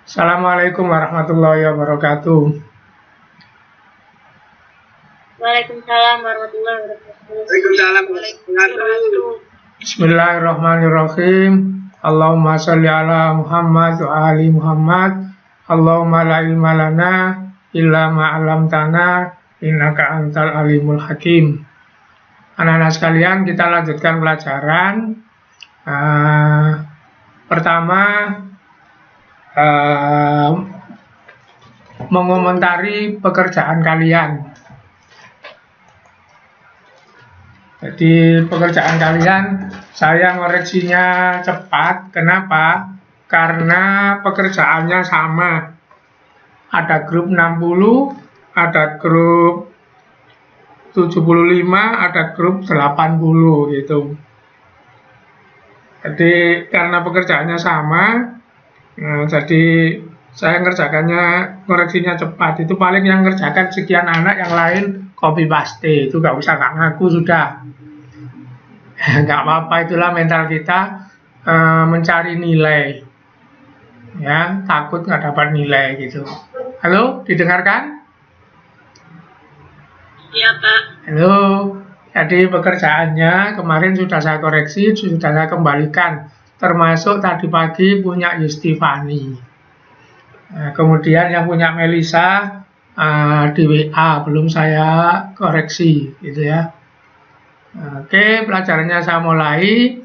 Assalamualaikum warahmatullahi wabarakatuh. Waalaikumsalam warahmatullahi wabarakatuh. Waalaikumsalam warahmatullahi wabarakatuh. Bismillahirrahmanirrahim. Allahumma sholli ala Muhammad wa ali Muhammad. Allahumma la ilma lana illa ma 'allamtana innaka antal alimul hakim. Anak-anak sekalian, kita lanjutkan pelajaran. Pertama, mengomentari pekerjaan kalian. Jadi pekerjaan kalian saya ngoreksinya cepat. Kenapa? Karena pekerjaannya sama. Ada grup 60, ada grup 75, ada grup 80 gitu. Jadi karena pekerjaannya sama, jadi saya ngoreksinya cepat. Itu paling yang ngerjakan sekian anak, yang lain copy paste. Itu nggak usah, nggak ngaku sudah. Nggak apa-apa, itulah mental kita, mencari nilai. Ya, takut nggak dapat nilai gitu. Halo, didengarkan? Iya, Pak. Halo. Jadi pekerjaannya kemarin sudah saya koreksi, sudah saya kembalikan. Termasuk tadi pagi punya Yustifani. Kemudian yang punya Melisa di WA belum saya koreksi, gitu ya. Oke, pelajarannya saya mulai.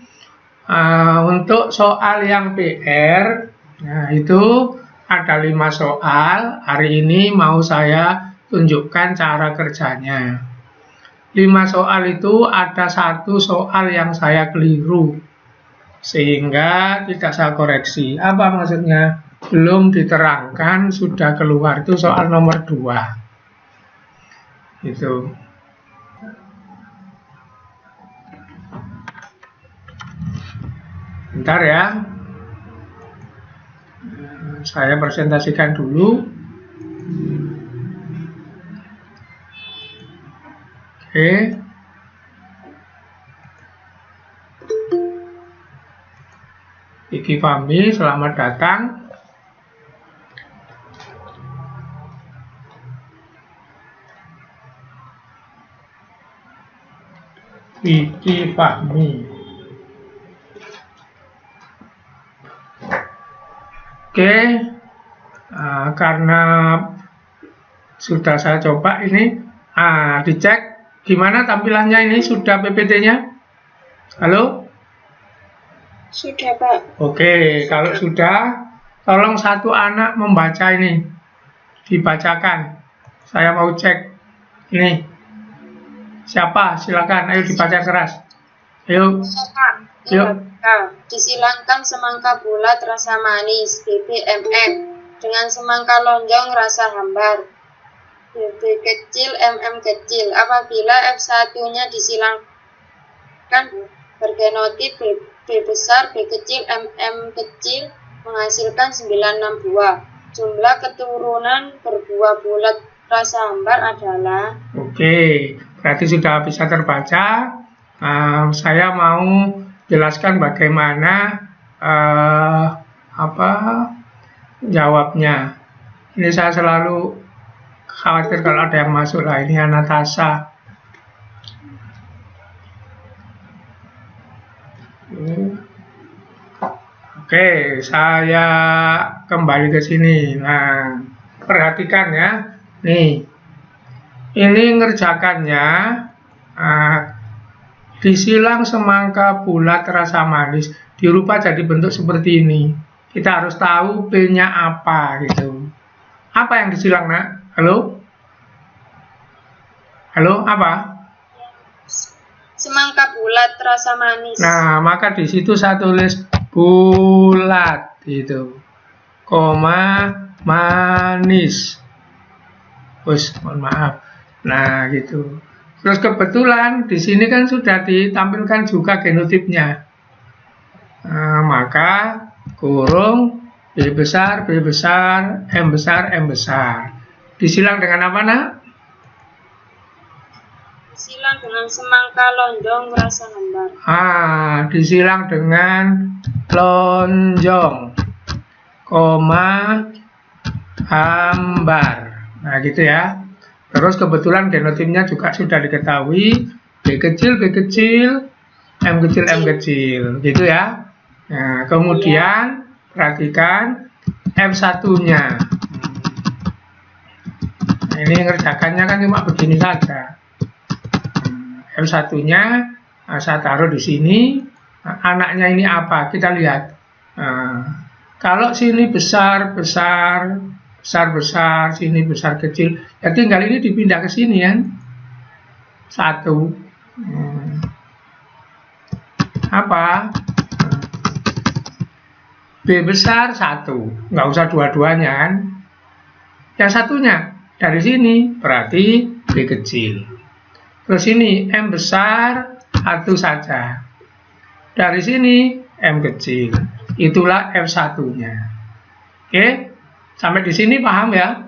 Untuk soal yang PR, nah itu ada 5 soal. Hari ini mau saya tunjukkan cara kerjanya. 5 soal itu ada 1 soal yang saya keliru, sehingga tidak saya koreksi. Apa maksudnya? Belum diterangkan, sudah keluar. Itu soal nomor 2. Itu. Bentar ya. Saya presentasikan dulu. Oke. Iki Fahmi, selamat datang. Iki Fahmi. Oke, karena sudah saya coba ini, dicek gimana tampilannya ini, sudah PPT-nya? Halo? Sudah, Pak. Oke, kalau sudah, tolong satu anak membaca ini, dibacakan. Saya mau cek ini. Siapa? Silakan, ayo dibaca keras. Ayo. Yuk. Disilangkan semangka bulat rasa manis, BBMM, dengan semangka lonjong rasa hambar, BB kecil, MM kecil. Apabila F1-nya disilangkan bergenotip B besar, B kecil, MM kecil, menghasilkan 96 buah. Jumlah keturunan berbuah bulat rasa hambar adalah... Oke, berarti sudah bisa terbaca. Saya mau jelaskan bagaimana jawabnya. Ini saya selalu khawatir kalau ada yang masuk lah. Ini Natasha. Oke, saya kembali ke sini. Nah, perhatikan ya. Nih, ini ngerjakannya. Disilang semangka bulat rasa manis, dirubah jadi bentuk seperti ini. Kita harus tahu P-nya apa gitu. Apa yang disilang, Nak? Halo? Halo, apa? Semangka bulat rasa manis. Nah, maka di situ saya tulis bulat gitu. Koma manis. Mohon maaf. Nah, gitu. Terus kebetulan di sini kan sudah ditampilkan juga genotipnya. Maka kurung B besar, B besar, M besar, M besar. Disilang dengan apa, Nak? Disilang dengan semangka lonjong rasa hambar. Disilang dengan lonjong. koma, hambar. Nah, gitu ya. Terus kebetulan genotipnya juga sudah diketahui, B kecil, M kecil, gitu ya. Nah, kemudian perhatikan F1-nya. Nah, ini ngerjakannya kan cuma begini saja. F1-nya saya taruh di sini. Nah, anaknya ini apa? Kita lihat. Kalau sini besar, sini besar kecil, ya tinggal ini dipindah ke sini kan. 1. Apa? B besar 1. Nggak usah dua-duanya kan. Yang satunya dari sini, berarti B kecil. Terus ini M besar 1 saja. Dari sini M kecil. Itulah F1-nya. Oke, sampai di sini paham ya?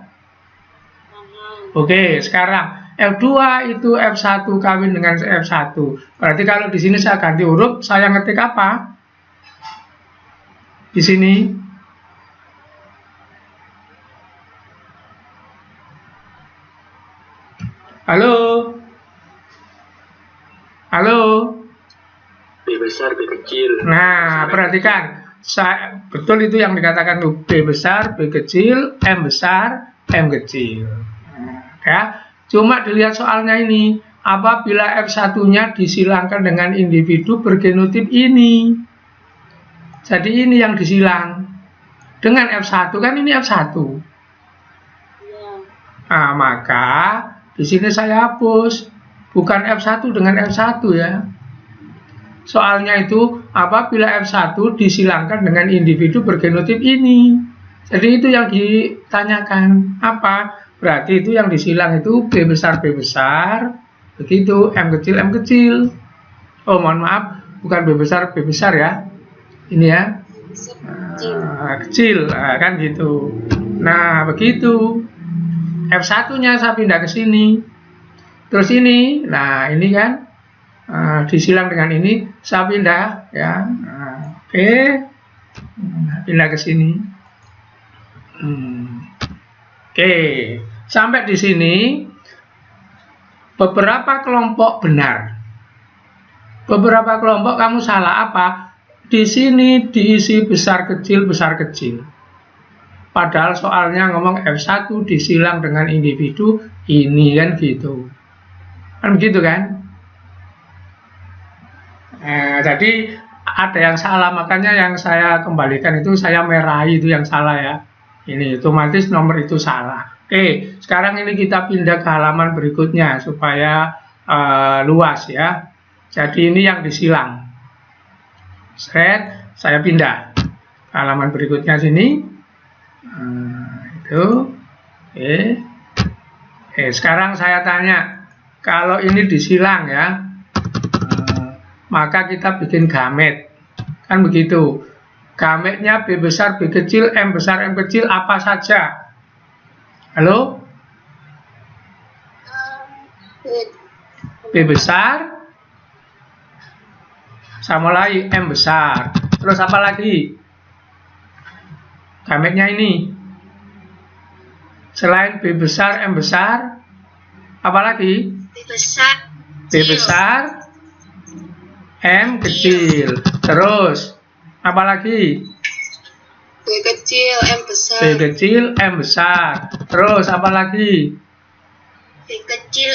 Oke, sekarang F2 itu F1 kawin dengan F1. Berarti kalau di sini saya ganti huruf, saya ngetik apa? Di sini. Halo? Halo? B besar, B kecil. Nah, perhatikan. Betul itu yang dikatakan B besar, B kecil, M besar, M kecil. Ya, cuma dilihat soalnya ini, apabila F1-nya disilangkan dengan individu bergenotip ini. Jadi ini yang disilang. Dengan F1 kan ini F1. Nah, maka di sini saya hapus. Bukan F1 dengan F1 ya. Soalnya itu apabila F1 disilangkan dengan individu bergenotip ini. Jadi itu yang ditanyakan. Apa? Berarti itu yang disilang itu B besar, begitu, M kecil. Oh, mohon maaf, bukan B besar ya. Ini ya. Kecil, kan gitu. Nah, begitu. F1-nya saya pindah ke sini. Terus ini, nah ini kan disilang dengan ini, saya pindah ya. Oke. Pindah ke sini. Oke, sampai di sini beberapa kelompok benar. Beberapa kelompok kamu salah apa? Di sini diisi besar kecil. Padahal soalnya ngomong F1 disilang dengan individu ini kan gitu. Kan begitu kan? Jadi ada yang salah, makanya yang saya kembalikan itu saya merahi itu yang salah ya. Ini otomatis nomor itu salah. Oke, sekarang ini kita pindah ke halaman berikutnya supaya luas ya. Jadi ini yang disilang. Saya pindah ke halaman berikutnya sini. Itu. Oke, sekarang saya tanya, kalau ini disilang ya, maka kita bikin gamet. Kan begitu. Gametnya B besar, B kecil, M besar, M kecil, apa saja? Halo? B besar. Sama lagi M besar. Terus apa lagi? Gametnya ini. Selain B besar, M besar, apa lagi? B besar, M kecil. Terus apa lagi? B kecil, M besar. B kecil, M besar. Terus apa lagi? B kecil,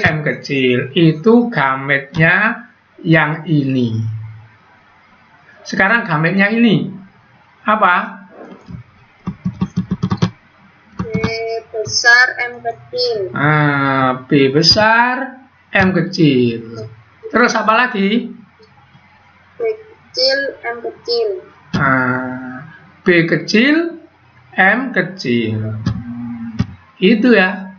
M kecil. Itu gametnya yang ini. Sekarang gametnya ini apa? B besar, M kecil. B besar, M kecil. Terus apa lagi? B kecil, M kecil. B kecil, M kecil. Itu ya.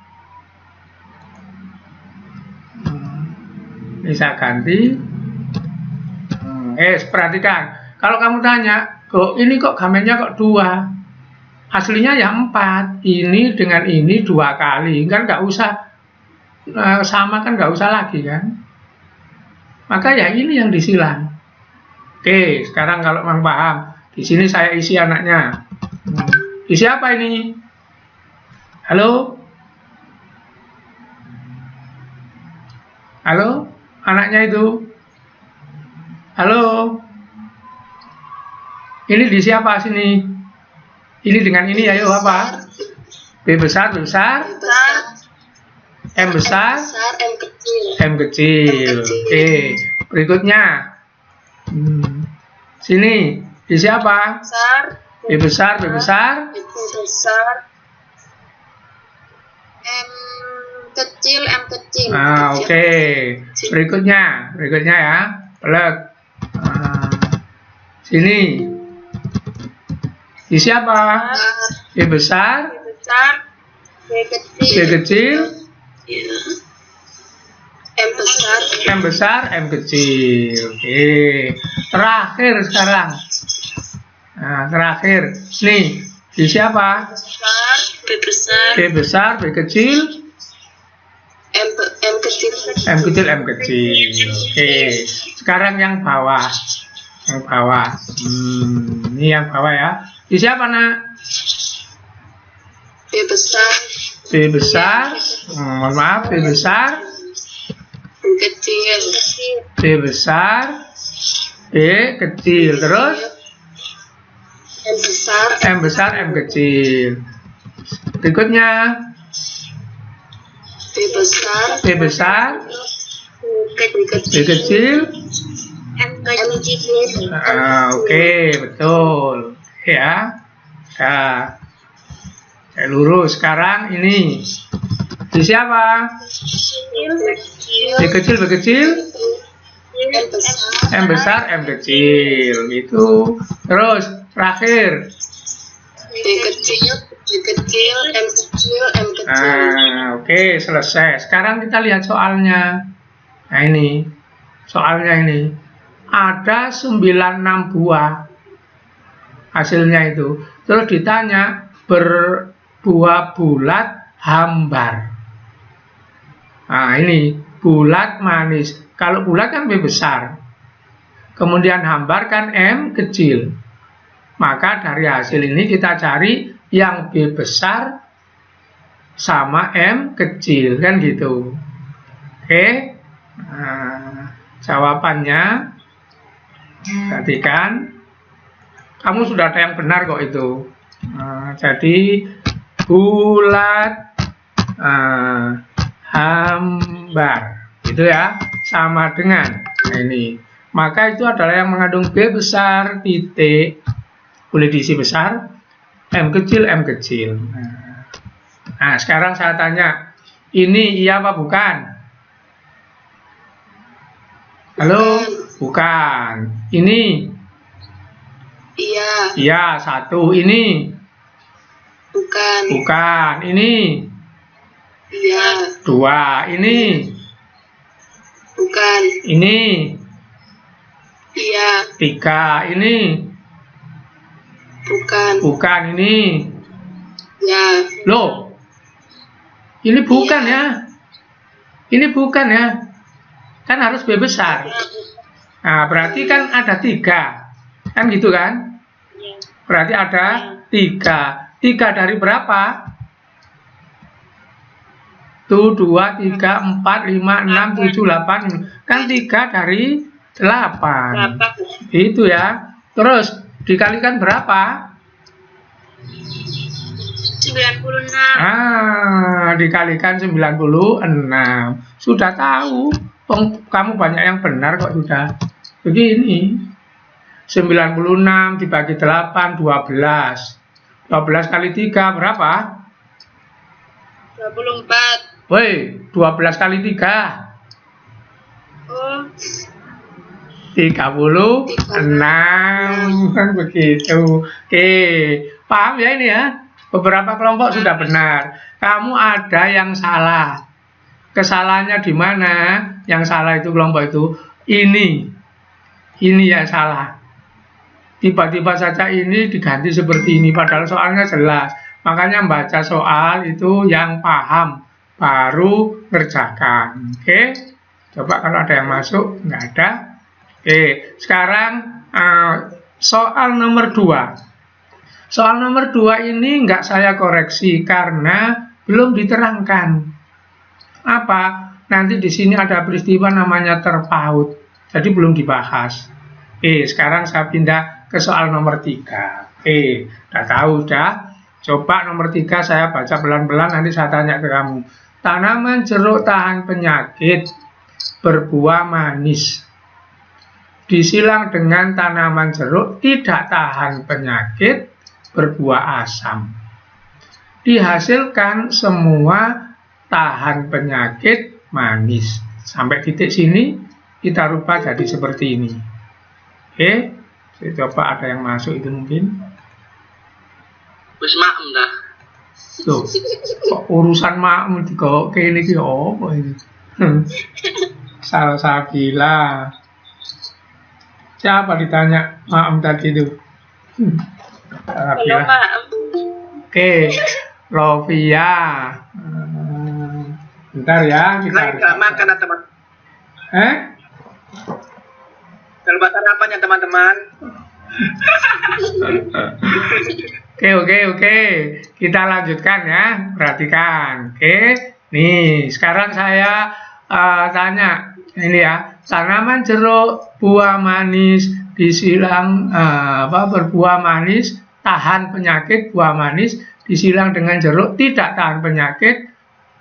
Bisa ganti. Perhatikan. Kalau kamu tanya, kok ini kok gametnya kok 2? Aslinya ya 4. Ini dengan ini 2 kali. Kan nggak usah sama, kan nggak usah lagi kan. Maka ya ini yang disilang. Oke, sekarang kalau memang paham. Di sini saya isi anaknya. Isi apa ini? Halo? Halo? Anaknya itu? Halo? Ini di siapa sini? Ini dengan ini ayo apa? B besar, B besar, besar, M besar, M kecil, M kecil. Oke, berikutnya. Sini, di siapa? besar, B besar, B besar, B besar, M kecil, M kecil. Nah, oke. Berikutnya ya. Pelek. Nah, sini. Di siapa? B besar, B besar, B kecil, B kecil, M besar, M besar, M kecil. Oke. Terakhir sekarang. Nah, terakhir. Nih, di siapa? besar, B besar, B besar, B kecil, M kecil, M kecil, M kecil. Oke. Sekarang yang bawah. Yang bawah. Ini yang bawah ya. Di siapa, Nak? B besar, B besar. Mohon maaf, B besar, B kecil, B besar, B kecil. Terus M besar, M besar, M kecil. Berikutnya B besar, B besar, B kecil. M kecil, Oke, betul. Ya. Nah, saya lurus. Sekarang ini di siapa? B kecil, B kecil, M besar, M besar, M kecil. Itu. Terus terakhir. B kecil, B kecil, M kecil, M kecil. Oke, selesai. Sekarang kita lihat soalnya. Nah, ini. Soalnya ini. Ada 96 buah. Hasilnya itu. Terus ditanya, berbuah bulat hambar. Nah, ini. Bulat manis. Kalau bulat kan B besar. Kemudian hambar kan M kecil. Maka dari hasil ini kita cari yang B besar sama M kecil, kan gitu. Oke. Nah, jawabannya perhatikan. Kamu sudah ada yang benar kok itu. Nah, jadi bulat hambar itu ya, sama dengan ini. Maka itu adalah yang mengandung B besar titik, boleh diisi besar, M kecil, M kecil. Nah, sekarang saya tanya, ini iya apa bukan? Halo? Bukan. Ini? Iya, Iya, satu. Ini? bukan, Bukan. Ini? iya, Dua. Ini? bukan, Ini? iya, Tiga. Ini? bukan, Bukan. Ini? ya, Loh? Ini bukan ya? Ini bukan ya? Kan harus B besar. Nah, berarti kan ada tiga. Kan gitu kan? Berarti ada tiga. Tiga dari berapa? Tuh, 2, 3, 4, 5, 6, 7, 8. Kan 3 dari 8. Itu ya. Terus dikalikan berapa? 96. Dikalikan 96. Sudah tahu. Kamu banyak yang benar kok sudah. Begini. 96 dibagi 8, 12. 12 kali 3 berapa? 24. Woi, 12 kali 3. Oh, 36. Kan begitu. Oke, paham ya ini ya? Beberapa kelompok sudah benar. Kamu ada yang salah. Kesalahannya di mana? Yang salah itu kelompok itu ini yang salah. Tiba-tiba saja ini diganti seperti ini, padahal soalnya jelas. Makanya membaca soal itu yang paham, baru kerjakan. Oke, coba kalau ada yang masuk, nggak ada. Oke, sekarang soal nomor 2. Soal nomor 2 ini nggak saya koreksi karena belum diterangkan. Apa? Nanti di sini ada peristiwa namanya terpaut. Jadi belum dibahas. Sekarang saya pindah ke soal nomor 3. Udah tahu udah. Coba nomor 3 saya baca pelan-pelan, nanti saya tanya ke kamu. Tanaman jeruk tahan penyakit, berbuah manis. Disilang dengan tanaman jeruk tidak tahan penyakit, berbuah asam. Dihasilkan semua tahan penyakit, manis. Sampai titik sini kita rubah jadi seperti ini. Saya coba ada yang masuk itu mungkin. Wis maem dah. Tuh, kok urusan maem digawa kene iki apa ini? Salsabila. Siapa ditanya maem tadi itu? Belum maem. Oke, Lovia. Bentar ya, kita Nggak makan teman. Kalau sarapannya teman-teman. Oke. Kita lanjutkan ya. Perhatikan. Nih, sekarang saya tanya. Ini ya. Tanaman jeruk, buah manis, disilang berbuah manis, tahan penyakit, buah manis, disilang dengan jeruk, tidak tahan penyakit,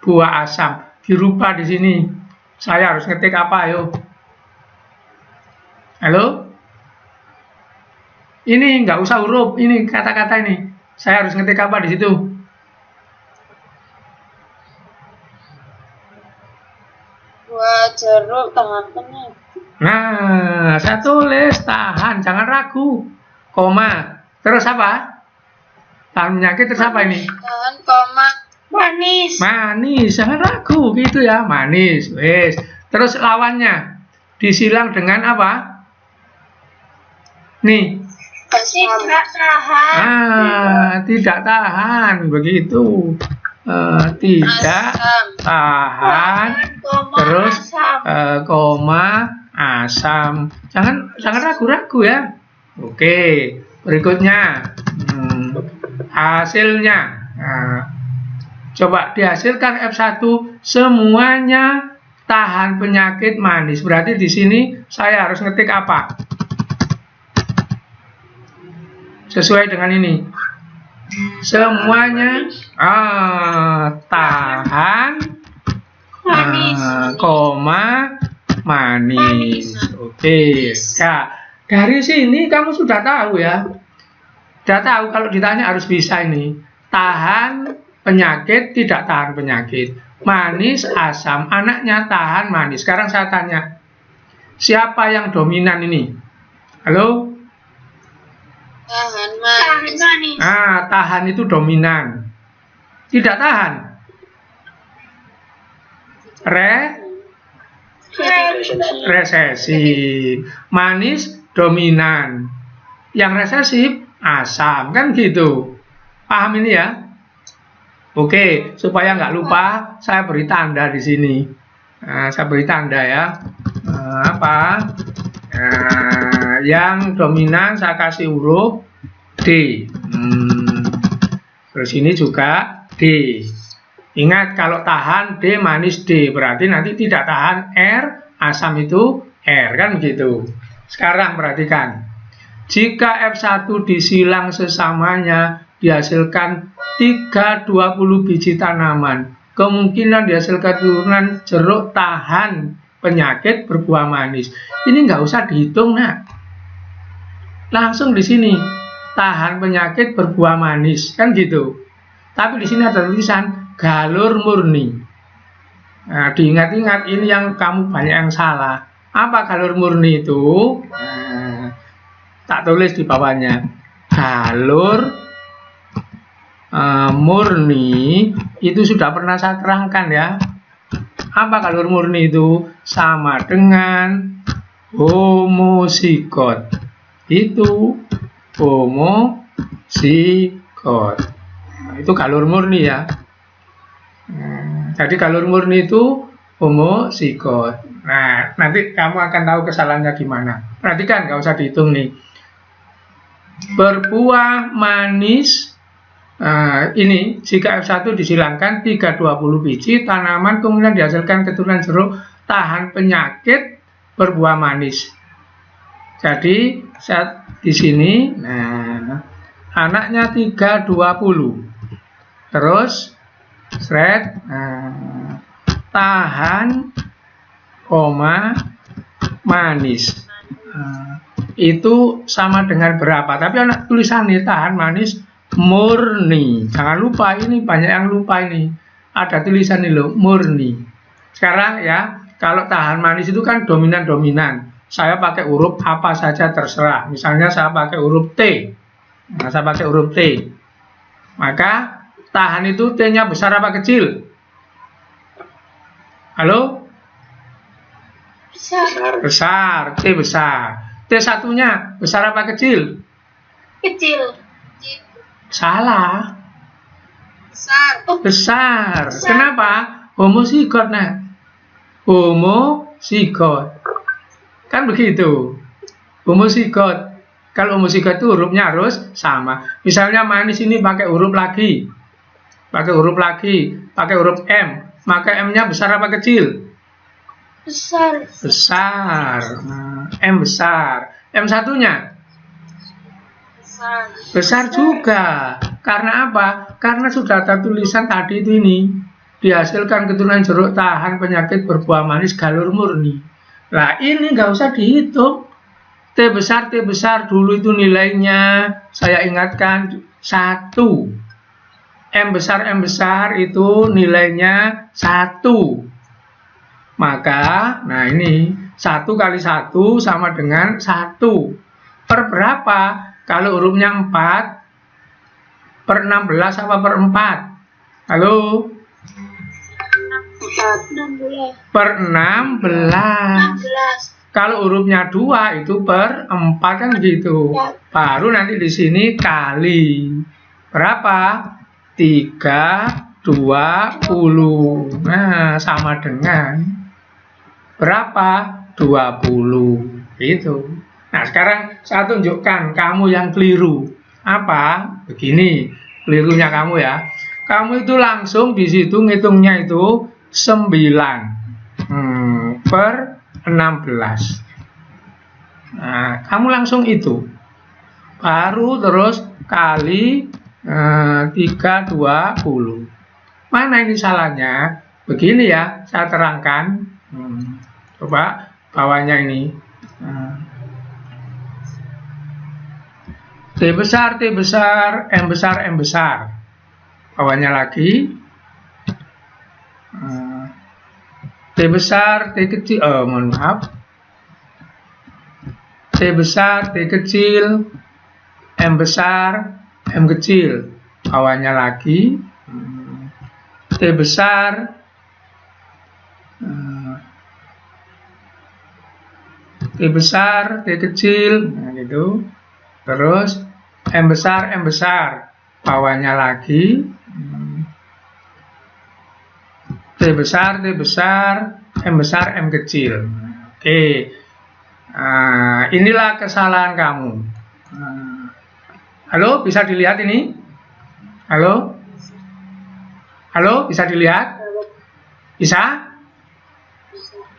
buah asam. Dirubah di sini. Saya harus ngetik apa, ayo? Halo? Ini nggak usah huruf, ini kata-kata ini. Saya harus ngetik apa di situ? Buah jeruk tahan penyakit. Nah, saya tulis tahan, jangan ragu. Koma. Terus apa? Tahan penyakit terus apa ini? Tahan, koma, manis. Manis, jangan ragu gitu ya, manis. Wes. Terus lawannya disilang dengan apa? Nih. Tidak tahan. Tidak tahan begitu. Tidak Asam. tahan. Koma, Terus asam. koma asam. Jangan ragu-ragu ya. Oke, berikutnya hasilnya. Coba dihasilkan F1 semuanya tahan penyakit manis. Berarti di sini saya harus ngetik apa? Sesuai dengan ini. Semuanya tahan Manis. koma manis. Oke. Nah, dari sini kamu sudah tahu ya. Sudah tahu kalau ditanya harus bisa ini. Tahan penyakit, tidak tahan penyakit. Manis, asam. Anaknya tahan manis. Sekarang saya tanya. Siapa yang dominan ini? Halo? Tahan manis. Tahan itu dominan. Tidak tahan. Resesif. Manis dominan. Yang resesif asam, kan gitu. Paham ini ya? Oke, supaya nggak lupa, saya beri tanda di sini. Saya beri tanda ya. Yang dominan saya kasih huruf D. Terus ini juga D. Ingat kalau tahan D manis D, berarti nanti tidak tahan R, asam itu R, kan begitu. Sekarang perhatikan. Jika F1 disilang sesamanya dihasilkan 320 biji tanaman, kemungkinan dihasilkan turunan jeruk tahan penyakit berbuah manis. Ini nggak usah dihitung, nak. Langsung di sini tahan penyakit berbuah manis, kan gitu. Tapi di sini ada tulisan galur murni. Nah, diingat-ingat ini yang kamu banyak yang salah. Apa galur murni itu? Tak tulis di bawahnya. Galur murni itu sudah pernah saya terangkan ya. Apa galur murni itu? Sama dengan homozigot. Itu homozigot. Nah, itu galur murni ya. Jadi galur murni itu homozigot. Nah, nanti kamu akan tahu kesalahannya di mana. Perhatikan, nggak usah dihitung nih. berbuah manis. Ini jika F1 disilangkan 320 biji tanaman kemudian dihasilkan keturunan jeruk tahan penyakit berbuah manis. Jadi saat di sini, anaknya 320, terus tahan, manis. Itu sama dengan berapa? Tapi anak tulisannya tahan manis murni. Jangan lupa, ini banyak yang lupa ini. Ada tulisan ini loh, murni. Sekarang ya, kalau tahan manis itu kan dominan-dominan. Saya pakai huruf apa saja terserah. Misalnya saya pakai huruf T. Nah, saya pakai huruf T. Maka tahan itu T-nya besar apa kecil? Halo? Besar. Besar, T besar. T satunya besar apa kecil? Kecil. Salah. Besar. Besar. Besar. Kenapa? Homozigot, nah. Homozigot. Kan begitu. Homozigot. Kalau homozigot itu hurufnya harus sama. Misalnya manis ini pakai huruf lagi. Pakai huruf M. Maka M-nya besar apa kecil? Besar. Besar. M besar. M satunya? Besar juga. Karena apa? Karena sudah ada tulisan tadi itu ini. Dihasilkan keturunan jeruk tahan penyakit berbuah manis galur murni. Nah ini nggak usah dihitung. T besar dulu itu nilainya saya ingatkan 1. M besar itu nilainya 1. Maka, nah ini 1 kali 1 sama dengan 1. Per berapa? Kalau hurufnya 4, per 16 apa per 4? Halo? 16. Per 16. Kalau hurufnya 2 itu per 4 kan gitu. Baru nanti di sini kali. Berapa? 320. Nah, sama dengan berapa? 20. Gitu. Nah, sekarang saya tunjukkan kamu yang keliru. Apa? Begini, kelirunya kamu ya. Kamu itu langsung di situ ngitungnya itu 9 per 16. Nah, kamu langsung itu. Baru terus kali 320. Mana ini salahnya? Begini ya, saya terangkan. Coba bawahnya ini. T besar, M besar. Bawahnya lagi. T besar, T kecil. Mohon maaf. T besar, T kecil. M besar, M kecil. Bawahnya lagi. T besar. T besar, T kecil. Nah, gitu. Terus M besar, bawahnya lagi. T besar, M besar, M kecil. Oke. Inilah kesalahan kamu. Halo, bisa dilihat ini? Halo? Halo, bisa dilihat? Bisa?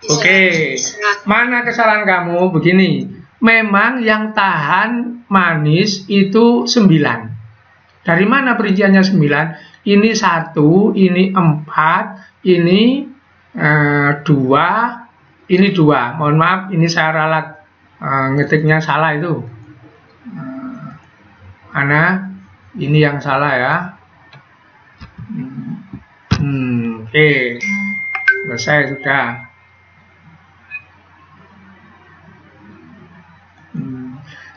Oke. Mana kesalahan kamu? Begini. Memang yang tahan manis itu 9. Dari mana perinciannya 9? Ini 1, ini 4, ini 2, ini 2. Mohon maaf, ini saya ralat ngetiknya salah itu. Mana? Ini yang salah ya. Oke. Selesai sudah.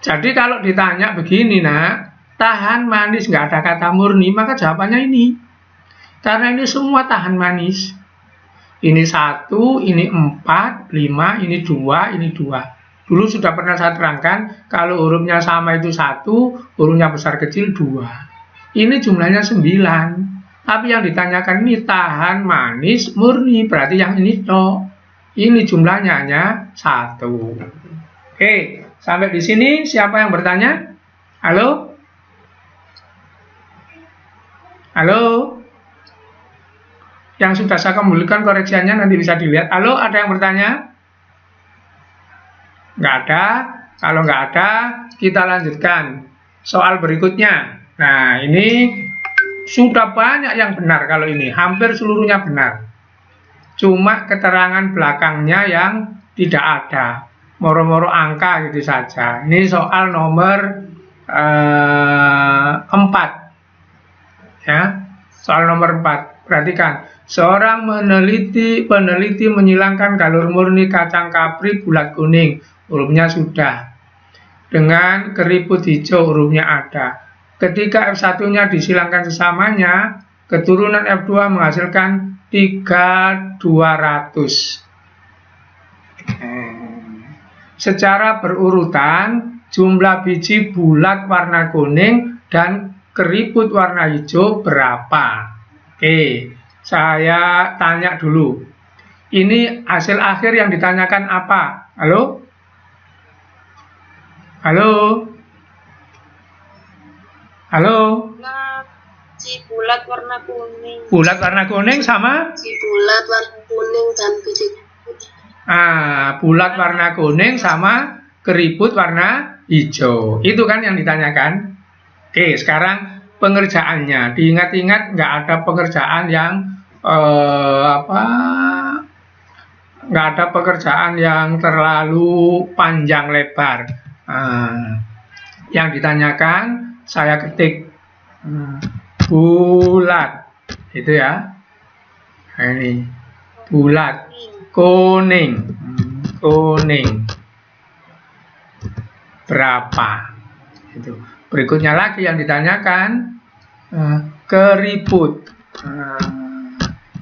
Jadi kalau ditanya begini nak, tahan manis nggak ada kata murni, maka jawabannya ini. Karena ini semua tahan manis. Ini 1, ini 4, 5, ini 2, ini 2. Dulu sudah pernah saya terangkan, kalau hurufnya sama itu 1, hurufnya besar kecil 2. Ini jumlahnya 9. Tapi yang ditanyakan ini tahan manis murni, berarti yang ini toh. Ini jumlahnya hanya 1. Oke. Sampai di sini siapa yang bertanya? Halo? Halo? Yang sudah saya kembalikan koreksiannya nanti bisa dilihat. Halo, ada yang bertanya? Nggak ada. Kalau nggak ada, kita lanjutkan soal berikutnya. Nah, ini sudah banyak yang benar kalau ini. Hampir seluruhnya benar. Cuma keterangan belakangnya yang tidak ada. Moro-moro angka gitu saja. Ini soal nomor 4. Ya, soal nomor 4. Perhatikan. Seorang peneliti menyilangkan galur murni kacang kapri bulat kuning. Hurufnya sudah. Dengan keriput hijau, hurufnya ada. Ketika F1-nya disilangkan sesamanya, keturunan F2 menghasilkan 3.200. Secara berurutan, jumlah biji bulat warna kuning dan keriput warna hijau berapa? Oke, saya tanya dulu. Ini hasil akhir yang ditanyakan apa? Halo? Halo? Halo? Biji bulat warna kuning. Bulat warna kuning sama? Biji bulat warna kuning dan biji Bulat warna kuning sama keriput warna hijau. Itu kan yang ditanyakan. Oke, sekarang pengerjaannya. Diingat-ingat, nggak ada pekerjaan yang nggak ada pekerjaan yang terlalu panjang lebar. Yang ditanyakan saya ketik bulat, itu ya. Nah, ini bulat kuning, kuning berapa? Itu. Berikutnya lagi yang ditanyakan keriput,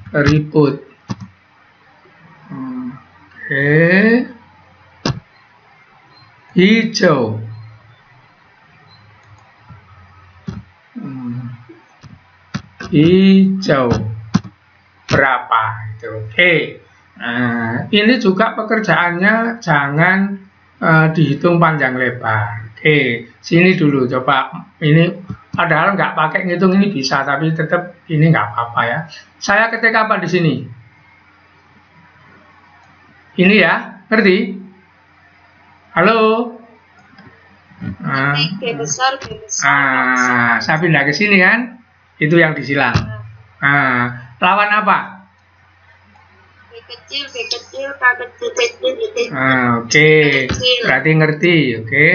keriput. Oke. Hijau. Hijau berapa itu? Oke. Nah, ini juga pekerjaannya jangan dihitung panjang lebar. Oke, sini dulu coba. Ini padahal nggak pakai ngitung ini bisa, tapi tetap ini nggak apa-apa ya. Saya ketik apa di sini? Ini ya, ngerti? Halo? B besar, B besar. Saya pindah ke sini kan? Itu yang disilang. Lawan apa? B kecil, K kecil, kecil. Oke. Berarti ngerti. Oke,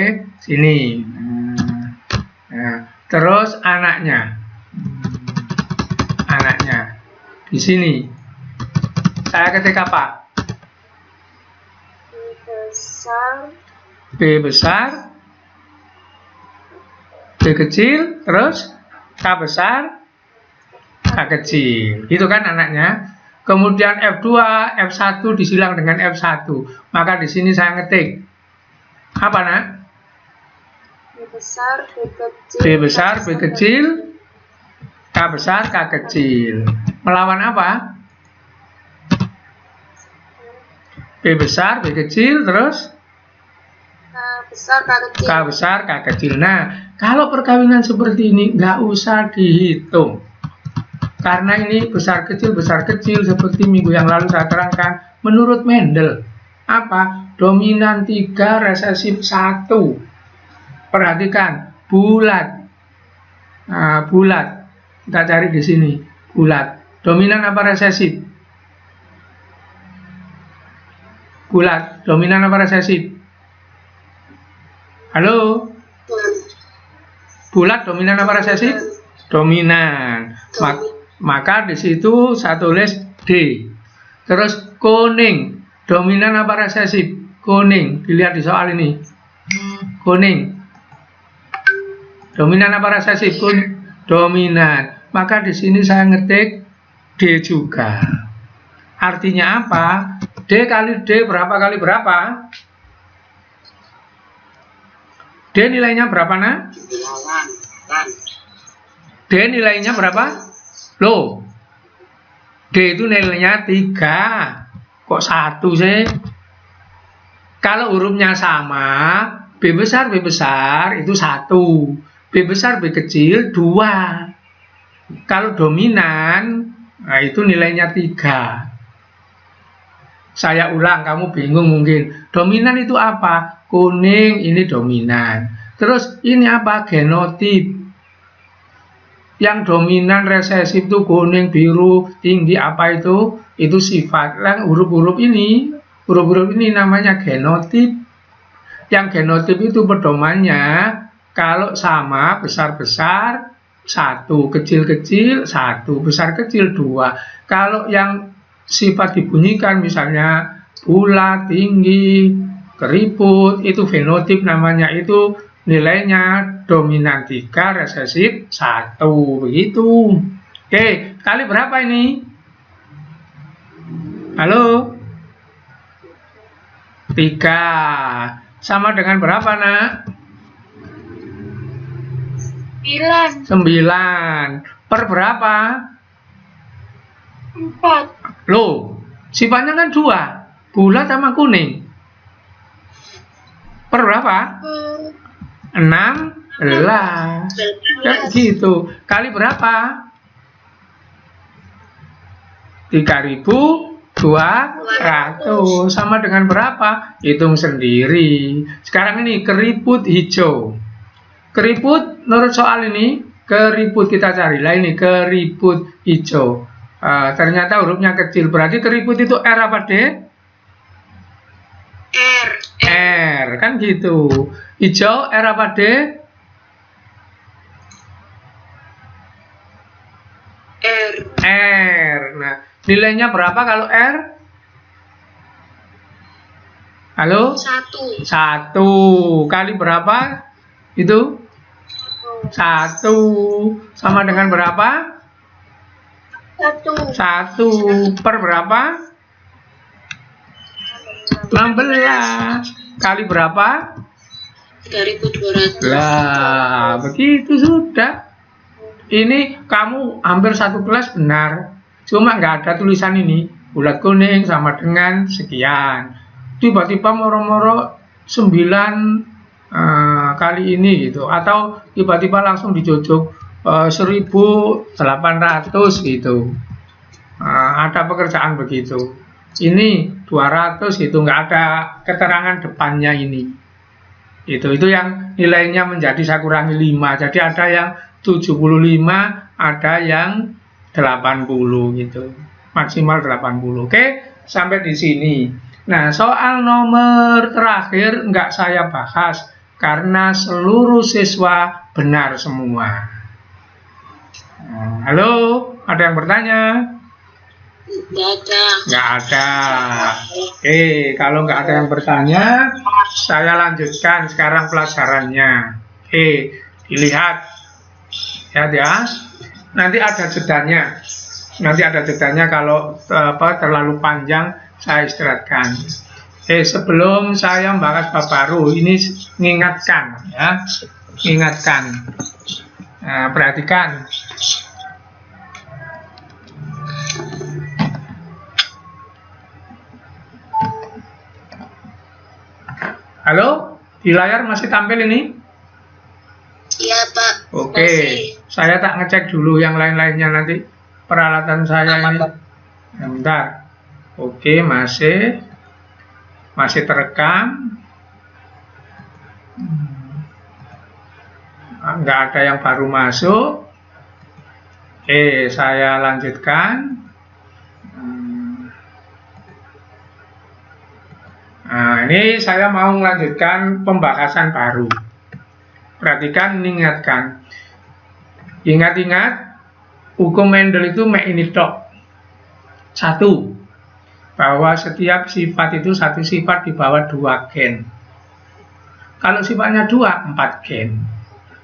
sini. Terus anaknya. Anaknya. Di sini. Saya ketik apa? B besar. B besar. B kecil, terus K besar, K kecil. Itu kan anaknya. Kemudian F2, F1 disilang dengan F1. Maka di sini saya ngetik. Apa, Nak? B besar, B kecil. B besar, B kecil, K besar, K kecil. Melawan apa? B besar, B kecil, terus K besar, K kecil. K besar, K kecil. Nah, kalau perkawinan seperti ini nggak usah dihitung. Karena ini besar kecil seperti minggu yang lalu saya terangkan. Menurut Mendel, apa? Dominan 3, resesif 1. Perhatikan, bulat. Nah, bulat. Kita cari di sini, bulat. Dominan apa resesif? Bulat. Dominan apa resesif? Halo? Bulat dominan apa resesif? Dominan. Maka di situ saya tulis D. Terus kuning. Dominan apa resesif? Kuning. Dilihat di soal ini. Kuning. Dominan apa resesif? Dominan. Maka di sini saya ngetik D juga. Artinya apa? D kali D berapa kali berapa? D nilainya berapa, Nak? D nilainya berapa? Loh, D itu nilainya 3. Kok 1 sih? Kalau hurufnya sama, B besar itu 1, B besar B kecil 2. Kalau dominan, nah itu nilainya 3. Saya ulang, kamu bingung mungkin. Dominan itu apa? Kuning ini dominan. Terus ini apa? Genotip. Yang dominan resesif itu kuning, biru, tinggi apa itu? Itu sifat. Huruf-huruf ini namanya genotip. Yang genotip itu pedomannya kalau sama besar-besar 1, kecil-kecil 1, besar-kecil 2. Kalau yang sifat dibunyikan misalnya bulat, tinggi, keriput, itu fenotip namanya, itu nilainya dominan 3, resesif 1, begitu. Oke, kali berapa ini? Halo? 3. Sama dengan berapa, nak? 9. 9. Per berapa? 4. Loh, sifatnya kan 2, bulat sama kuning. Per berapa? 16. Kayak gitu. Kali berapa? 3.200. Sama dengan berapa? Hitung sendiri. Sekarang ini keriput hijau. Keriput, menurut soal ini, keriput kita cari. Lah ini keriput hijau. Ternyata hurufnya kecil. Berarti keriput itu R apa D? R. Kan gitu. Hijau R apa D? R. Nah, nilainya berapa kalau R? Halo? 1. 1. Kali berapa? Itu? 1. Sama dengan berapa? 1. Per berapa? 16. Kali berapa? 3.200. Lah, begitu sudah. Ini kamu hampir satu kelas benar. Cuma nggak ada tulisan ini. Bulat kuning sama dengan sekian. Tiba-tiba moro-moro 9 kali ini gitu. Atau tiba-tiba langsung dijojok 1.800 gitu. Ada pekerjaan begitu. Ini 200 gitu, nggak ada keterangan depannya ini. Itu yang nilainya menjadi saya kurangi 5. Jadi ada yang 75, ada yang 80 gitu. Maksimal 80. Oke, sampai di sini. Nah, soal nomor terakhir nggak saya bahas karena seluruh siswa benar semua. Halo, ada yang bertanya? Nggak ada. Oke, kalau nggak ada yang bertanya, saya lanjutkan sekarang pelajarannya. Oke, dilihat. Lihat ya. Nanti ada jedanya. Kalau terlalu panjang saya istirahatkan. Sebelum saya membahas bab baru, ini mengingatkan ya. Ingatkan. Nah, perhatikan. Halo, di layar masih tampil ini? Iya, Pak. Oke, saya tak ngecek dulu yang lain-lainnya nanti peralatan saya ini. Bentar. Oke, masih terekam. Nggak ada yang baru masuk. Oke, saya lanjutkan. Nah, ini saya mau melanjutkan pembahasan baru. Perhatikan, ingatkan. Ingat-ingat, hukum Mendel itu mek ini tok. 1. Bahwa setiap sifat itu satu sifat di bawah 2 gen. Kalau sifatnya 2, 4 gen.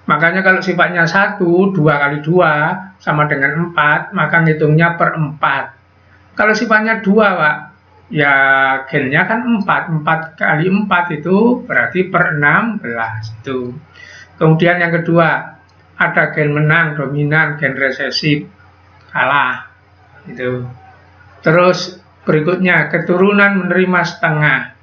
Makanya kalau sifatnya 1, 2 kali 2 sama dengan 4, maka ngitungnya per 4. Kalau sifatnya 2, Pak, ya gennya kan 4 kali 4 itu berarti per 16 itu. Kemudian yang kedua, ada gen menang, dominan, gen resesif, kalah itu. Terus berikutnya, keturunan menerima setengah.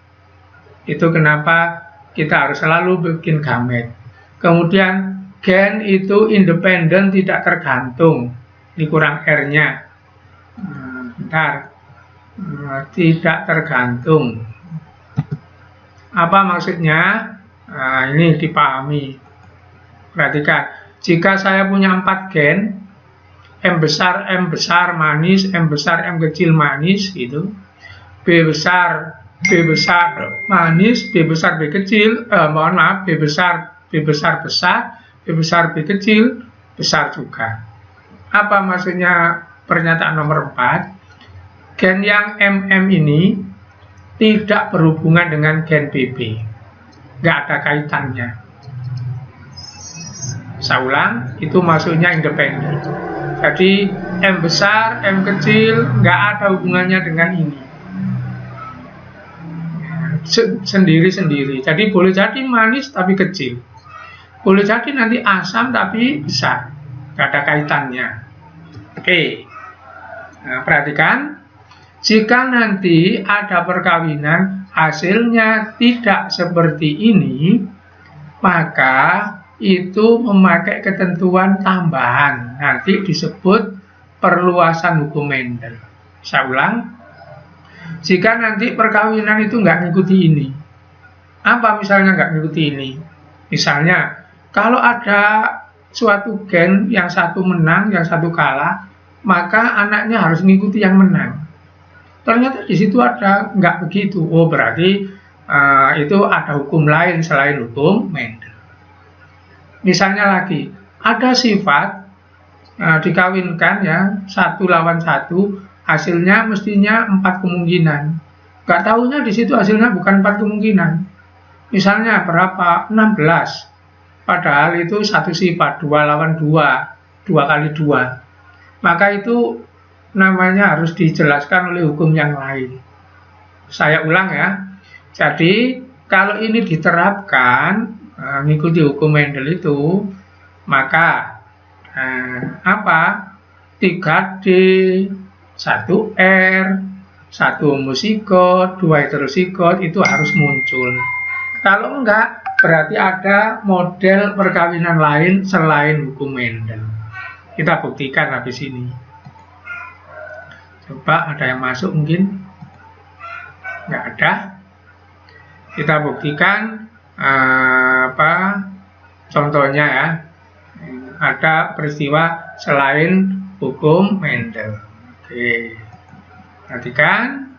Itu kenapa kita harus selalu bikin gamet. Kemudian gen itu independen, tidak tergantung. Ini kurang R-nya. Bentar. Tidak tergantung. Apa maksudnya? Nah, ini dipahami. Perhatikan. Jika saya punya 4 gen, M besar manis, M besar M kecil manis gitu. B besar manis, B besar B kecil, mohon maaf, B besar besar, B besar B kecil besar juga. Apa maksudnya pernyataan nomor 4? Gen yang MM ini tidak berhubungan dengan gen BB, nggak ada kaitannya. Saya ulang, itu maksudnya independen. Jadi M besar, M kecil nggak ada hubungannya dengan ini. Sendiri-sendiri. Jadi boleh jadi manis tapi kecil. Boleh jadi nanti asam tapi besar. Nggak ada kaitannya. Oke. Nah, perhatikan. Jika nanti ada perkawinan hasilnya tidak seperti ini, maka itu memakai ketentuan tambahan. Nanti disebut perluasan hukum Mendel. Saya ulang. Jika nanti perkawinan itu nggak ngikuti ini. Apa misalnya nggak ngikuti ini? Misalnya, kalau ada suatu gen yang satu menang, yang satu kalah, maka anaknya harus ngikuti yang menang. Ternyata di situ ada nggak begitu. Oh, berarti itu ada hukum lain selain hukum Mendel. Misalnya lagi, ada sifat dikawinkan ya, 1 lawan 1, hasilnya mestinya 4 kemungkinan. Nggak tahunya di situ hasilnya bukan 4 kemungkinan. Misalnya berapa? 16. Padahal itu satu sifat, 2 lawan 2, 2 kali 2. Maka itu namanya harus dijelaskan oleh hukum yang lain. Saya ulang ya. Jadi kalau ini diterapkan mengikuti hukum Mendel itu, maka apa? 3D, 1R, 1 homozigot, 2 heterozigot itu harus muncul. Kalau enggak, berarti ada model perkawinan lain selain hukum Mendel. Kita buktikan habis ini. Coba ada yang masuk mungkin? Enggak ada. Kita buktikan contohnya ya. Ada peristiwa selain hukum Mendel. Oke. Perhatikan.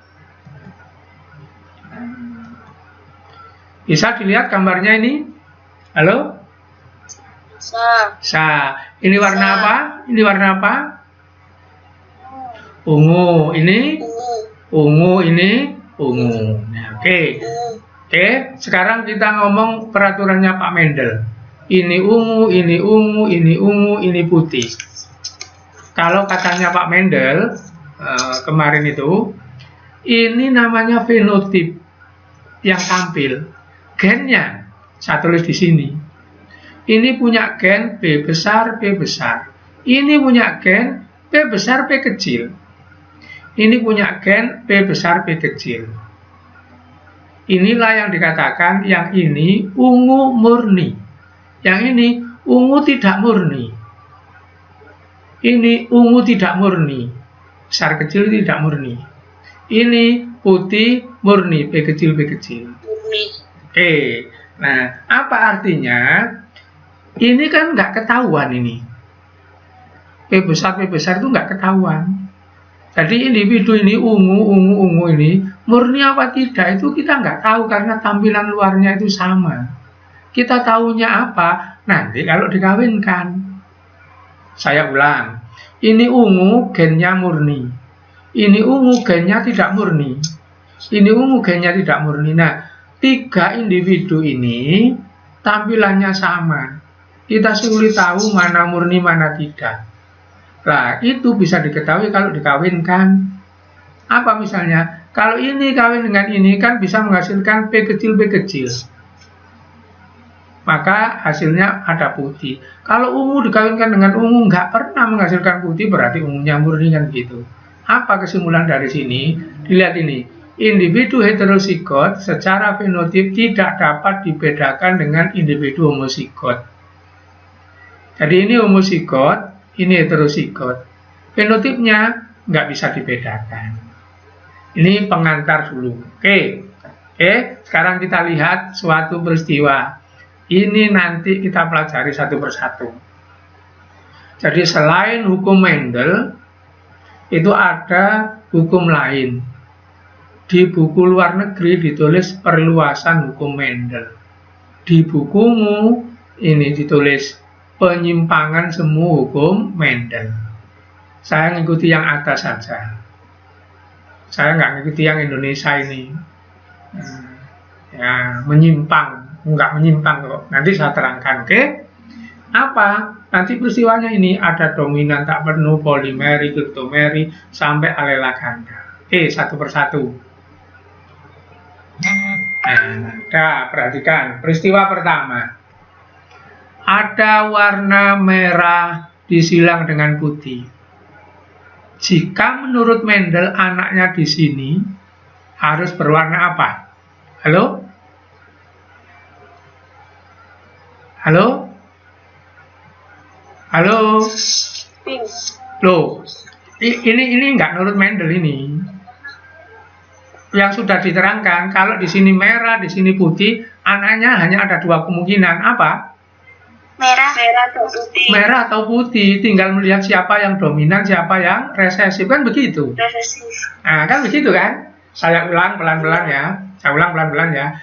Bisa dilihat gambarnya ini? Halo? Sa. Ini warna apa? Ini warna apa? Ungu. Ini? Ungu. Ini? Ungu. Nah, oke. Oke, sekarang kita ngomong peraturannya Pak Mendel. Ini ungu, ini ungu, ini ungu, ini putih. Kalau katanya Pak Mendel kemarin itu, ini namanya fenotip yang tampil. Gennya, saya tulis di sini. Ini punya gen B besar, B besar. Ini punya gen B besar, B kecil. Ini punya gen B besar, B kecil. Inilah yang dikatakan yang ini ungu murni. Yang ini ungu tidak murni. Ini ungu tidak murni. Besar kecil tidak murni. Ini putih murni, B kecil, B kecil. Murni. Oke, nah apa artinya? Ini kan nggak ketahuan ini. P besar itu nggak ketahuan. Jadi individu ini ungu ini murni apa tidak itu kita nggak tahu karena tampilan luarnya itu sama. Kita tahunya apa? Nanti kalau dikawinkan. Saya ulang. Ini ungu gennya murni. Ini ungu gennya tidak murni. Ini ungu gennya tidak murni. Nah, 3 individu ini tampilannya sama. Kita sulit tahu mana murni, mana tidak. Nah, itu bisa diketahui kalau dikawinkan. Apa misalnya? Kalau ini kawin dengan ini kan bisa menghasilkan P kecil, B kecil. Maka hasilnya ada putih. Kalau ungu dikawinkan dengan ungu nggak pernah menghasilkan putih, berarti ungunya murni kan gitu. Apa kesimpulan dari sini? Dilihat ini. individu heterozigot secara fenotip tidak dapat dibedakan dengan individu homozigot. Jadi ini homozigot, ini heterozigot. Fenotipnya nggak bisa dibedakan. Ini pengantar dulu. Oke, sekarang kita lihat suatu peristiwa. Ini nanti kita pelajari satu persatu. Jadi selain hukum Mendel, itu ada hukum lain. Di buku luar negeri ditulis perluasan hukum Mendel. Di bukumu ini ditulis penyimpangan semu hukum Mendel. Saya ngikuti yang atas saja. Saya nggak ngikuti yang Indonesia ini. Ya, menyimpang, nggak menyimpang kok. Nanti saya terangkan, oke? Apa? Nanti peristiwanya ini ada dominan tak penuh, polimeri, kriptomeri, sampai alela ganda. Satu persatu. Nah, perhatikan peristiwa pertama. Ada warna merah disilang dengan putih. Jika menurut Mendel anaknya di sini harus berwarna apa? Halo? Halo? Halo? Pink. Loh, ini nggak menurut Mendel ini. Yang sudah diterangkan, kalau di sini merah, di sini putih, anaknya hanya ada dua kemungkinan. Apa? Merah atau putih. Merah atau putih, tinggal melihat siapa yang dominan, siapa yang resesif, kan begitu. Resesif. Nah, kan begitu kan? Saya ulang pelan-pelan ya.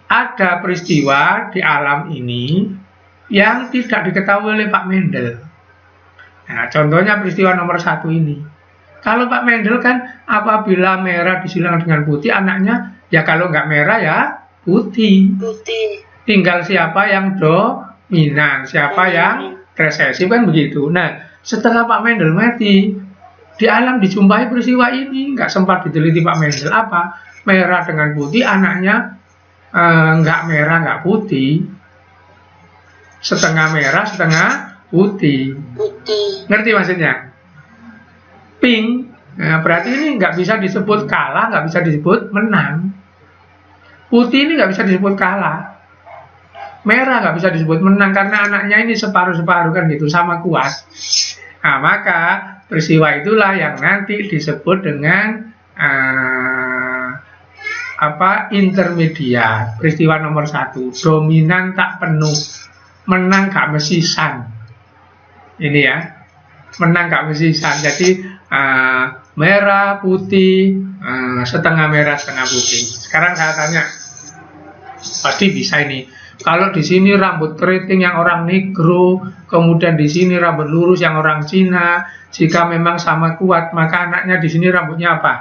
Ada peristiwa di alam ini yang tidak diketahui oleh Pak Mendel. Nah, contohnya peristiwa nomor 1 ini. Kalau Pak Mendel kan apabila merah disilang dengan putih, anaknya ya kalau nggak merah ya putih. Tinggal siapa yang dominan, siapa yang resesif, kan begitu. Nah, setelah Pak Mendel mati, di alam dijumpai peristiwa ini, nggak sempat diteliti Pak Mendel. Apa? Merah dengan putih, anaknya nggak merah, nggak putih. Setengah merah, setengah putih. Ngerti maksudnya? Pink. Nah, berarti ini nggak bisa disebut kalah, nggak bisa disebut menang. Putih ini nggak bisa disebut kalah. Merah nggak bisa disebut menang karena anaknya ini separuh-separuh kan gitu, sama kuat. Nah, maka peristiwa itulah yang nanti disebut dengan intermediat. Peristiwa nomor 1, dominan tak penuh, menang gak mesisan. Ini ya, menang gak mesisan. Jadi merah, putih, setengah merah, setengah putih. Sekarang saya tanya, pasti bisa ini. Kalau di sini rambut keriting yang orang negro, kemudian di sini rambut lurus yang orang Cina, jika memang sama kuat, maka anaknya di sini rambutnya apa?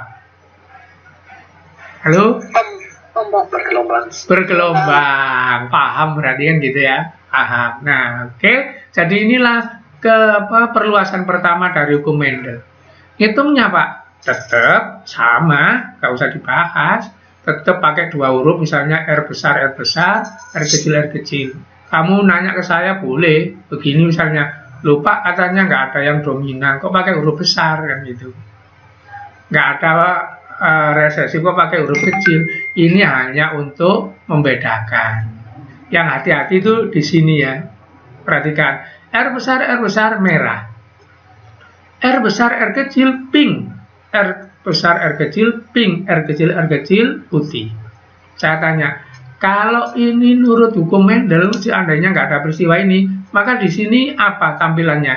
Halo? Bergelombang. Paham berarti kan gitu ya? Paham. Nah, oke. Jadi inilah perluasan pertama dari hukum Mendel. Hitungnya Pak, tetap sama, nggak usah dibahas. Tetap pakai 2 huruf, misalnya R besar, R kecil, R kecil. Kamu nanya ke saya boleh, begini misalnya, lupa katanya nggak ada yang dominan, kok pakai huruf besar kan gitu. Nggak ada resesif, kok pakai huruf kecil. Ini hanya untuk membedakan. Yang hati-hati itu di sini ya. Perhatikan, R besar merah. R besar, R kecil, pink. R besar, R kecil, pink. R kecil, putih. Saya tanya, kalau ini nurut hukum Mendel, seandainya nggak ada peristiwa ini, maka di sini apa tampilannya?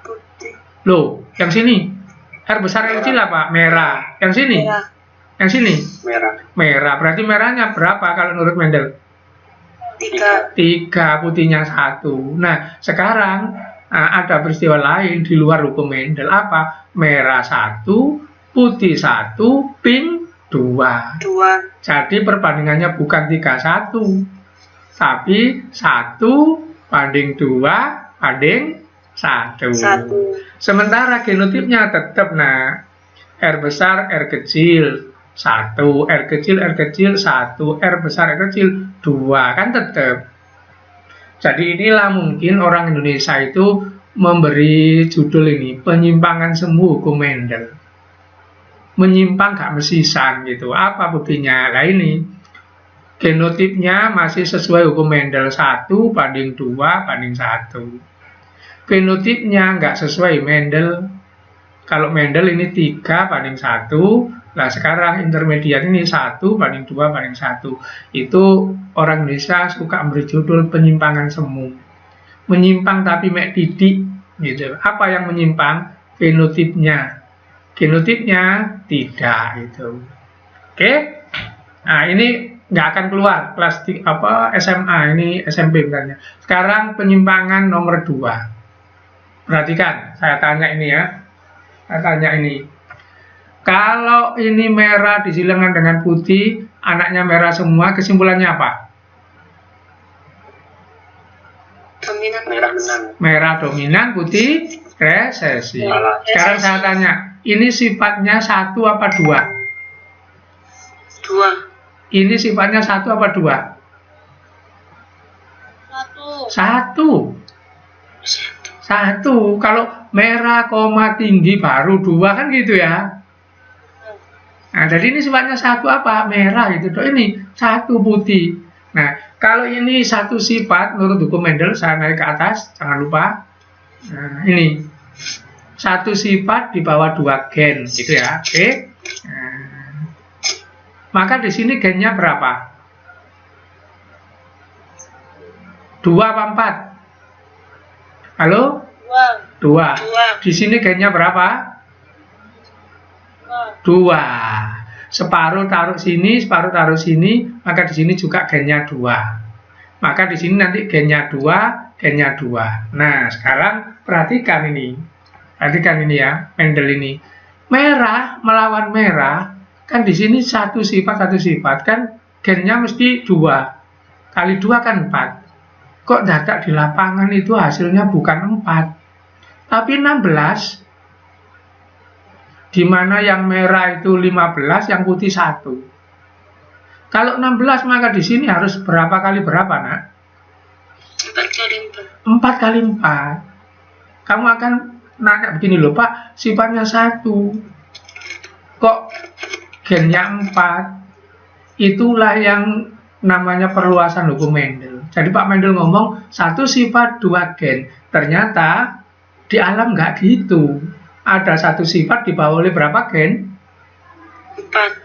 Putih. Loh, yang sini R besar, R kecil apa? Merah. Yang sini? Merah. Yang sini? Merah. Berarti merahnya berapa kalau menurut Mendel? 3. 3, putihnya 1. Nah, sekarang ada peristiwa lain di luar hukum Mendel. Apa? Merah 1, putih 1, pink 2. Jadi perbandingannya bukan 3-1, tapi 1 banding 2 banding 1. Sementara genotipnya tetap, nah, R besar, R kecil 1, R kecil, 1, R besar, R kecil 2, kan tetap. Jadi inilah mungkin orang Indonesia itu memberi judul ini, penyimpangan semu hukum Mendel. menyimpang gak mesisan gitu. Apa buktinya? Nah ini genotipnya masih sesuai hukum Mendel 1:2:1. Fenotipnya nggak sesuai Mendel. Kalau Mendel ini 3:1. Nah sekarang intermediat ini 1:2:1. Itu orang Indonesia suka memberi judul penyimpangan semu. Menyimpang tapi mek titik gitu. Apa yang menyimpang? Fenotipnya. Genotipnya tidak itu. Oke? Nah ini nggak akan keluar kelas SMA, ini SMP misalnya. Sekarang penyimpangan nomor 2. Perhatikan, saya tanya ini ya. Saya tanya ini. Kalau ini merah disilangkan dengan putih, anaknya merah semua, kesimpulannya apa? Dominan. Merah dominan, putih resesi. Sekarang saya tanya, ini sifatnya 1 apa 2? 2. Ini sifatnya 1 apa 2? 1. 1. Kalau merah koma tinggi baru 2 kan gitu ya. Nah, jadi ini sifatnya 1 apa? Merah gitu. Ini 1 putih. Nah, kalau ini 1 sifat menurut hukum Mendel, saya naik ke atas, jangan lupa. Nah, ini 1 sifat di bawah 2 gen gitu ya. Oke. Nah, maka di sini gennya berapa? 2 apa 4? Halo? 2. Di sini gennya berapa? 2. Separuh taruh sini, separuh taruh sini, maka di sini juga gennya 2. Maka di sini nanti gennya 2, gennya 2. Nah, sekarang perhatikan ini. Perhatikan ini ya, Mendel ini. Merah melawan merah, kan di sini 1 sifat kan gennya mesti 2. Kali 2 kan 4. Kok data di lapangan itu hasilnya bukan 4, tapi 16. Di mana yang merah itu 15, yang putih 1. Kalau 16 maka di sini harus berapa kali berapa, Nak? 4 kali 4. Kamu akan nanya begini loh, Pak, sifatnya 1. Kok gennya 4? Itulah yang namanya perluasan hukum Mendel. Jadi Pak Mendel ngomong 1 sifat 2 gen. Ternyata di alam nggak gitu. Ada 1 sifat dibawa oleh berapa gen?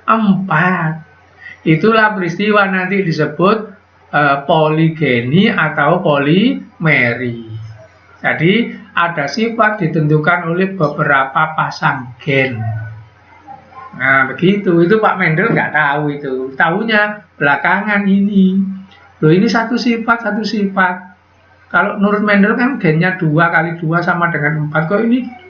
4. Itulah peristiwa nanti disebut poligeni atau polimeri. Jadi ada sifat ditentukan oleh beberapa pasang gen. Nah begitu, itu Pak Mendel nggak tahu itu. Tahunya belakangan ini. Loh ini 1 sifat. Kalau menurut Mendel kan gennya 2 kali 2 sama dengan 4. Kok ini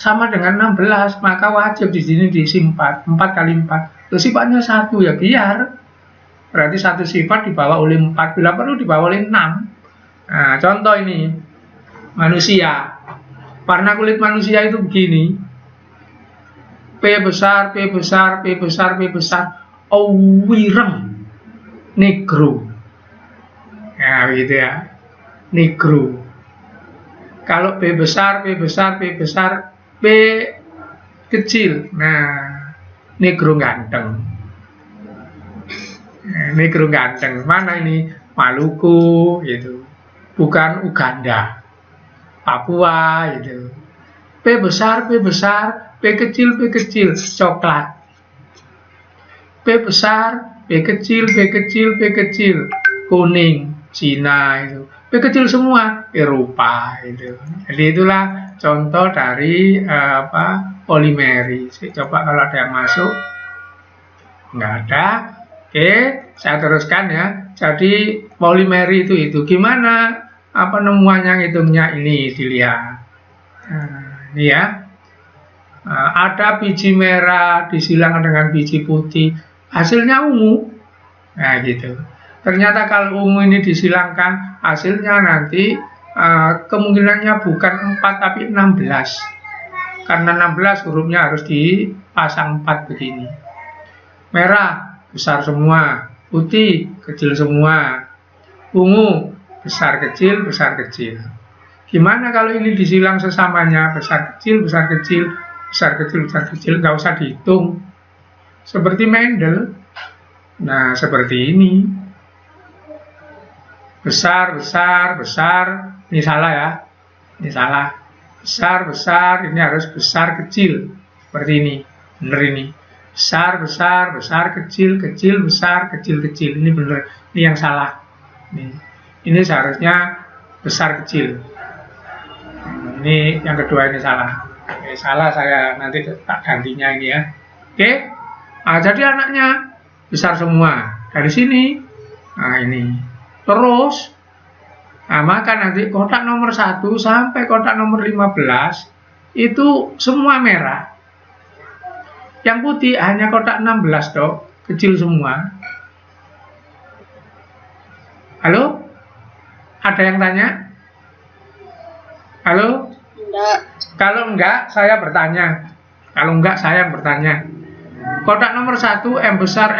sama dengan 16, maka wajib di sini diisi 4 kali 4. Loh sifatnya 1 ya biar. Berarti 1 sifat dibawa oleh 4, bila perlu dibawa oleh 6. Nah contoh ini, manusia. Warna kulit manusia itu begini. P besar, wireng. Negro. Nah, gitu ya. Negro. Kalau P besar, P kecil. Nah, negro ganteng. Negro ganteng. Mana ini? Maluku, gitu. Bukan Uganda. Papua, gitu. P besar, P kecil, coklat. P besar, P kecil, kuning, Cina itu. P kecil semua, Eropa itu. Jadi itulah contoh dari polimeri. Coba kalau ada yang masuk, nggak ada. Oke, saya teruskan ya. Jadi polimeri itu gimana? Penemuannya hitungnya ini dilihat. Nah, ini ya. Ada biji merah disilangkan dengan biji putih, hasilnya ungu. Nah gitu. Ternyata kalau ungu ini disilangkan, hasilnya nanti kemungkinannya bukan 4 tapi 16. Karena 16 hurufnya harus dipasang 4 begini. Merah besar semua, putih kecil semua, ungu besar kecil. Gimana kalau ini disilang sesamanya besar kecil, besar kecil, nggak usah dihitung. Seperti Mendel. Nah, seperti ini. Besar, ini salah ya. Ini salah. Besar, ini harus besar, kecil. Seperti ini. Bener ini. Besar, kecil, besar, kecil. Ini bener. Ini yang salah. Ini seharusnya besar, kecil. Ini yang kedua, ini salah. Oke, salah saya nanti tak gantinya ini ya. Oke. Nah, jadi anaknya besar semua. Dari sini. Nah, ini. Terus, nah, maka nanti kotak nomor 1 sampai kotak nomor 15 itu semua merah. Yang putih hanya kotak 16 toh, kecil semua. Halo? Ada yang tanya? Halo? Enggak. Kalau enggak, saya bertanya. Kalau enggak, saya yang bertanya. Kotak nomor 1, M besar.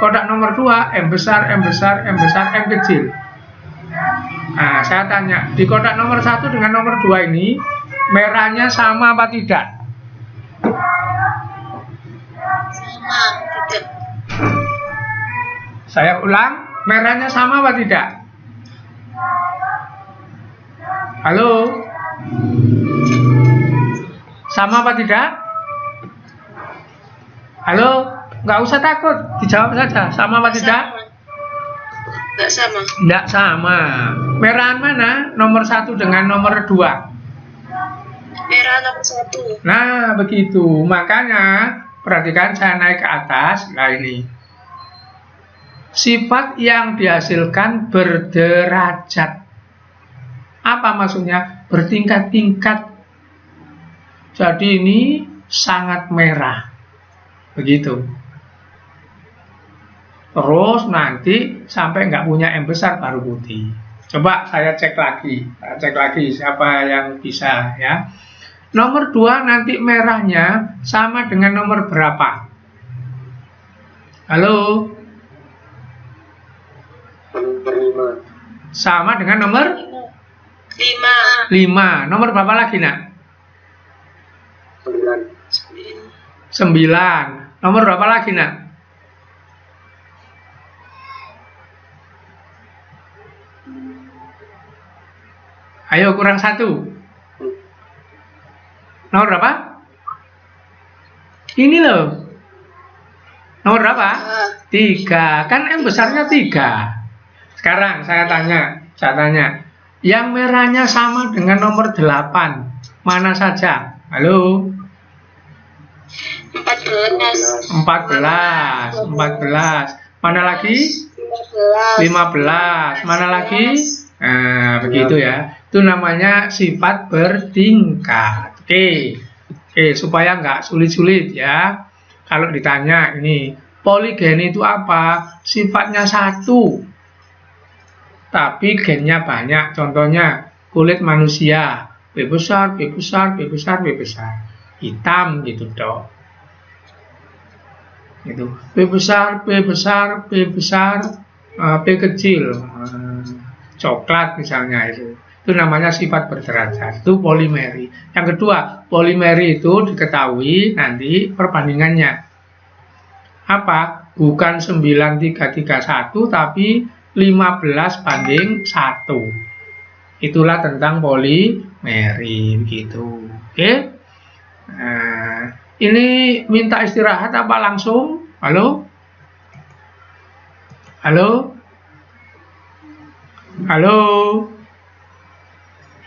Kotak nomor 2, M besar, M kecil. Nah, saya tanya, di kotak nomor 1 dengan nomor 2 ini, merahnya sama apa tidak? Sama, tidak. Saya ulang, merahnya sama apa tidak? Halo? Sama apa tidak? Halo? Nggak usah takut, dijawab saja. Sama apa tidak? Enggak sama. Nggak sama. Merah mana? Nomor 1 dengan nomor 2. Merah nomor 1. Nah, begitu. Makanya, perhatikan saya naik ke atas. Nah, ini. Sifat yang dihasilkan berderajat. Apa maksudnya? Bertingkat-tingkat. Jadi ini sangat merah. Begitu. Terus nanti sampai nggak punya M besar baru putih. Coba saya cek lagi. Siapa yang bisa ya. Nomor 2 nanti merahnya sama dengan nomor berapa? Halo? Sama dengan nomor 5. Nomor berapa lagi, nak? 9. Nomor berapa lagi, nak? Ayo, kurang 1. Nomor berapa? Ini loh. Nomor berapa? 3. Kan M besarnya 3. Sekarang saya tanya. Yang merahnya sama dengan nomor 8. Mana saja? Halo? 14. Mana lagi? 15. Mana lagi? Nah, begitu ya. Itu namanya sifat bertingkat. Oke, supaya nggak sulit-sulit ya. Kalau ditanya ini, poligeni itu apa? Sifatnya 1. Tapi gennya banyak. Contohnya, kulit manusia. B besar. Hitam gitu dong. Gitu. B besar, B kecil. Coklat misalnya itu namanya sifat berderajat, itu polimeri. Yang kedua, polimeri itu diketahui nanti perbandingannya apa? Bukan 9331 tapi 15:1. Itulah tentang polimeri gitu. Oke. Nah, ini minta istirahat apa langsung? Halo?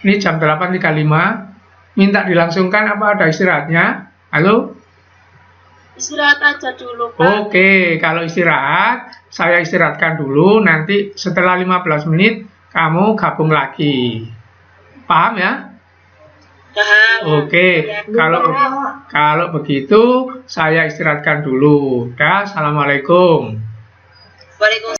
Ini jam 8.35. Minta dilangsungkan apa ada istirahatnya? Halo? Istirahat aja dulu, Pak. Oke, kalau istirahat, saya istirahatkan dulu. Nanti setelah 15 menit, kamu gabung lagi. Paham ya? Paham. Oke, kalau begitu, saya istirahatkan dulu. Dah, assalamualaikum. Waalaikumsalam.